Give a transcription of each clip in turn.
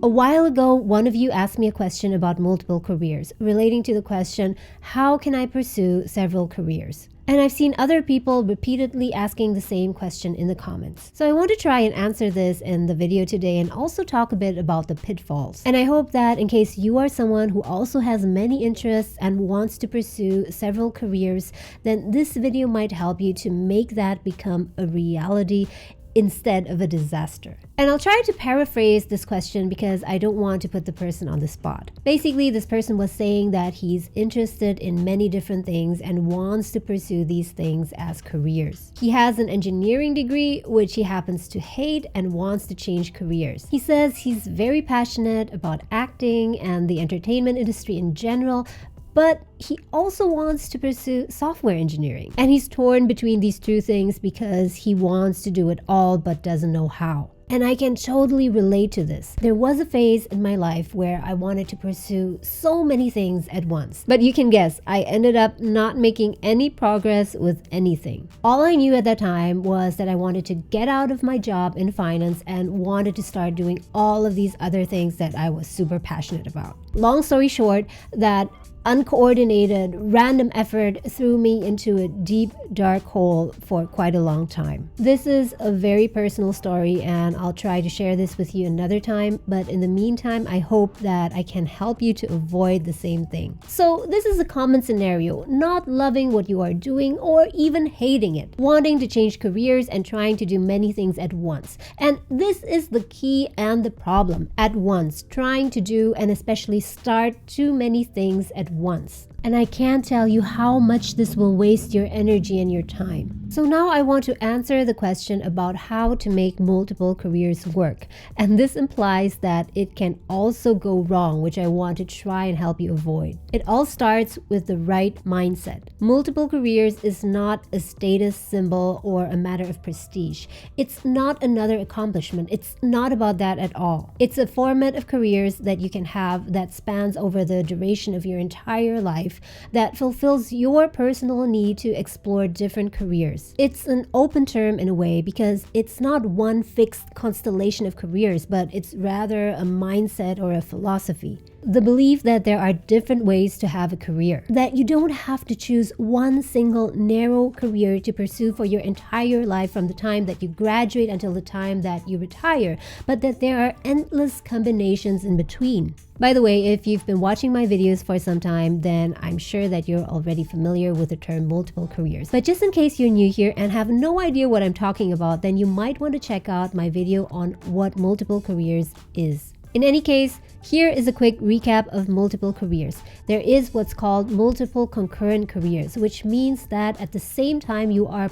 A while ago, one of you asked me a question about multiple careers, relating to the question, how can I pursue several careers? And I've seen other people repeatedly asking the same question in the comments. So I want to try and answer this in the video today and also talk a bit about the pitfalls. And I hope that in case you are someone who also has many interests and wants to pursue several careers, then this video might help you to make that become a reality instead of a disaster. And I'll try to paraphrase this question because I don't want to put the person on the spot. Basically, this person was saying that he's interested in many different things and wants to pursue these things as careers. He has an engineering degree, which he happens to hate and wants to change careers. He says he's very passionate about acting and the entertainment industry in general, but he also wants to pursue software engineering. And he's torn between these two things because he wants to do it all but doesn't know how. And I can totally relate to this. There was a phase in my life where I wanted to pursue so many things at once. But you can guess, I ended up not making any progress with anything. All I knew at that time was that I wanted to get out of my job in finance and wanted to start doing all of these other things that I was super passionate about. Long story short, that uncoordinated, random effort threw me into a deep, dark hole for quite a long time. This is a very personal story and I'll try to share this with you another time, but in the meantime, I hope that I can help you to avoid the same thing. So this is a common scenario, not loving what you are doing or even hating it, wanting to change careers and trying to do many things at once. And this is the key and the problem, at once, trying to do and especially start too many things at once. And I can't tell you how much this will waste your energy and your time. So now I want to answer the question about how to make multiple careers work. And this implies that it can also go wrong, which I want to try and help you avoid. It all starts with the right mindset. Multiple careers is not a status symbol or a matter of prestige. It's not another accomplishment. It's not about that at all. It's a format of careers that you can have that spans over the duration of your entire life, that fulfills your personal need to explore different careers. It's an open term in a way because it's not one fixed constellation of careers, but it's rather a mindset or a philosophy. The belief that there are different ways to have a career, that you don't have to choose one single narrow career to pursue for your entire life from the time that you graduate until the time that you retire, but that there are endless combinations in between. By the way, if you've been watching my videos for some time, then I'm sure that you're already familiar with the term multiple careers. But just in case you're new here and have no idea what I'm talking about, then you might want to check out my video on what multiple careers is. In any case, here is a quick recap of multiple careers. There is what's called multiple concurrent careers, which means that at the same time you are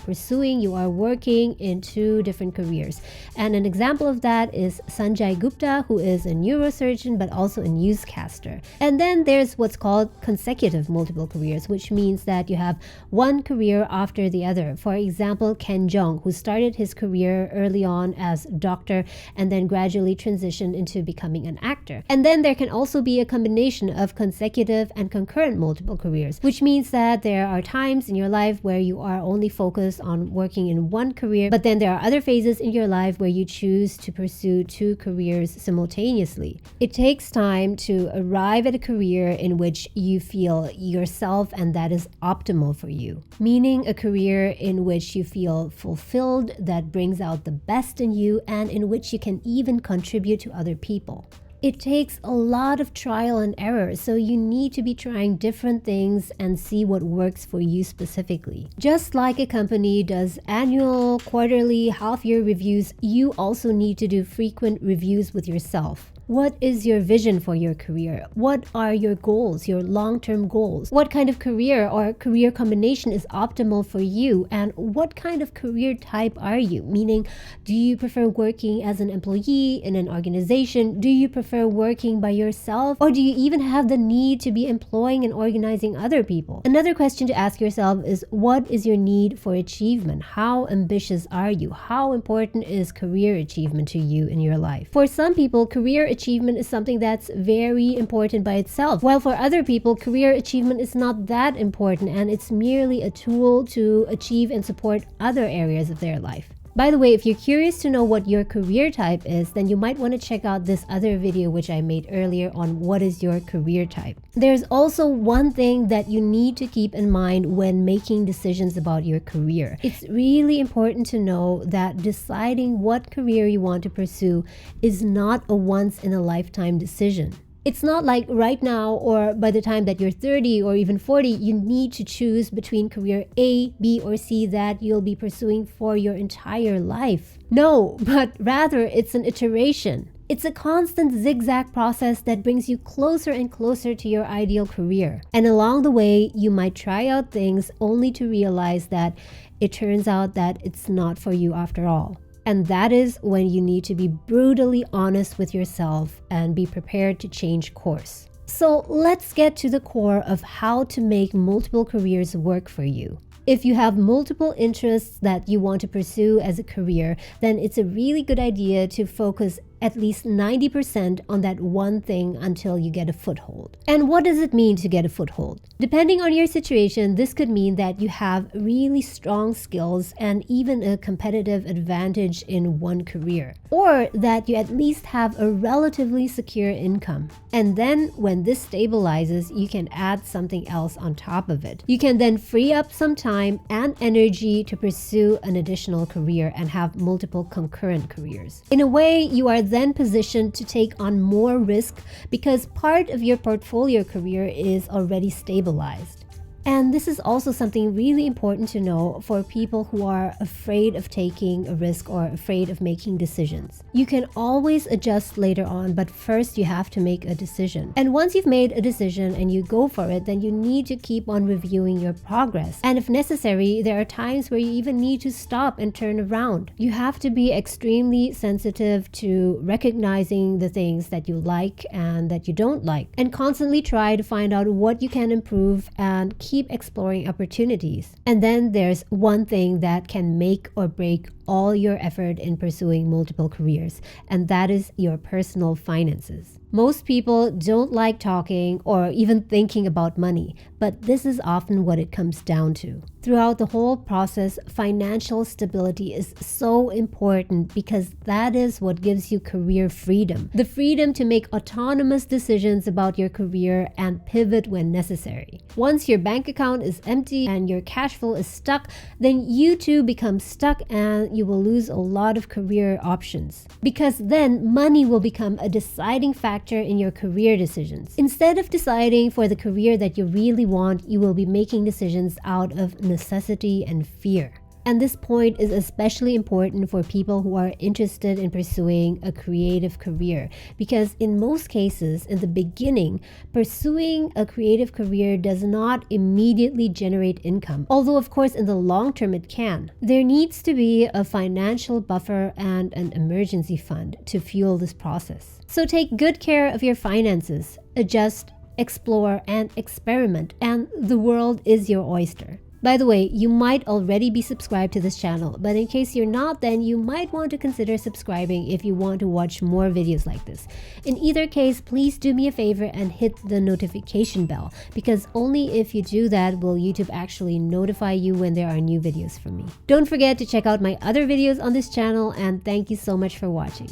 working in two different careers. And an example of that is Sanjay Gupta, who is a neurosurgeon but also a newscaster. And then there's what's called consecutive multiple careers, which means that you have one career after the other. For example, Ken Jeong, who started his career early on as a doctor and then gradually transitioned into becoming an actor. And then there can also be a combination of consecutive and concurrent multiple careers, which means that there are times in your life where you are only focused on working in one career, but then there are other phases in your life where you choose to pursue two careers simultaneously. It takes time to arrive at a career in which you feel yourself and that is optimal for you, meaning a career in which you feel fulfilled, that brings out the best in you, and in which you can even contribute to other people. It takes a lot of trial and error, so you need to be trying different things and see what works for you specifically. Just like a company does annual, quarterly, half-year reviews, you also need to do frequent reviews with yourself. What is your vision for your career? What are your goals, your long-term goals? What kind of career or career combination is optimal for you? And what kind of career type are you? Meaning, do you prefer working as an employee in an organization? Do you prefer working by yourself? Or do you even have the need to be employing and organizing other people? Another question to ask yourself is, what is your need for achievement? How ambitious are you? How important is career achievement to you in your life? For some people, career achievement is something that's very important by itself, while for other people, career achievement is not that important and it's merely a tool to achieve and support other areas of their life. By the way, if you're curious to know what your career type is, then you might want to check out this other video which I made earlier on what is your career type. There's also one thing that you need to keep in mind when making decisions about your career. It's really important to know that deciding what career you want to pursue is not a once-in-a-lifetime decision. It's not like right now or by the time that you're 30 or even 40, you need to choose between career A, B, or C that you'll be pursuing for your entire life. No, but rather it's an iteration. It's a constant zigzag process that brings you closer and closer to your ideal career. And along the way, you might try out things only to realize that it turns out that it's not for you after all. And that is when you need to be brutally honest with yourself and be prepared to change course. So let's get to the core of how to make multiple careers work for you. If you have multiple interests that you want to pursue as a career, then it's a really good idea to focus at least 90% on that one thing until you get a foothold. And what does it mean to get a foothold? Depending on your situation, this could mean that you have really strong skills and even a competitive advantage in one career, or that you at least have a relatively secure income. And then when this stabilizes, you can add something else on top of it. You can then free up some time and energy to pursue an additional career and have multiple concurrent careers. In a way, you are then positioned to take on more risk because part of your portfolio career is already stabilized. And this is also something really important to know for people who are afraid of taking a risk or afraid of making decisions. You can always adjust later on, but first you have to make a decision. And once you've made a decision and you go for it, then you need to keep on reviewing your progress. And if necessary, there are times where you even need to stop and turn around. You have to be extremely sensitive to recognizing the things that you like and that you don't like, and constantly try to find out what you can improve and keep exploring opportunities. And then there's one thing that can make or break all your effort in pursuing multiple careers, and that is your personal finances. Most people don't like talking or even thinking about money, but this is often what it comes down to. Throughout the whole process, financial stability is so important because that is what gives you career freedom. The freedom to make autonomous decisions about your career and pivot when necessary. Once your bank account is empty and your cash flow is stuck, then you too become stuck and you will lose a lot of career options. Because then money will become a deciding factor in your career decisions. Instead of deciding for the career that you really want, you will be making decisions out of necessity and fear. And this point is especially important for people who are interested in pursuing a creative career, because in most cases, in the beginning, pursuing a creative career does not immediately generate income, although of course in the long term it can. There needs to be a financial buffer and an emergency fund to fuel this process. So take good care of your finances, adjust, explore, and experiment, and the world is your oyster. By the way, you might already be subscribed to this channel, but in case you're not, then you might want to consider subscribing if you want to watch more videos like this. In either case, please do me a favor and hit the notification bell, because only if you do that will YouTube actually notify you when there are new videos from me. Don't forget to check out my other videos on this channel, and thank you so much for watching.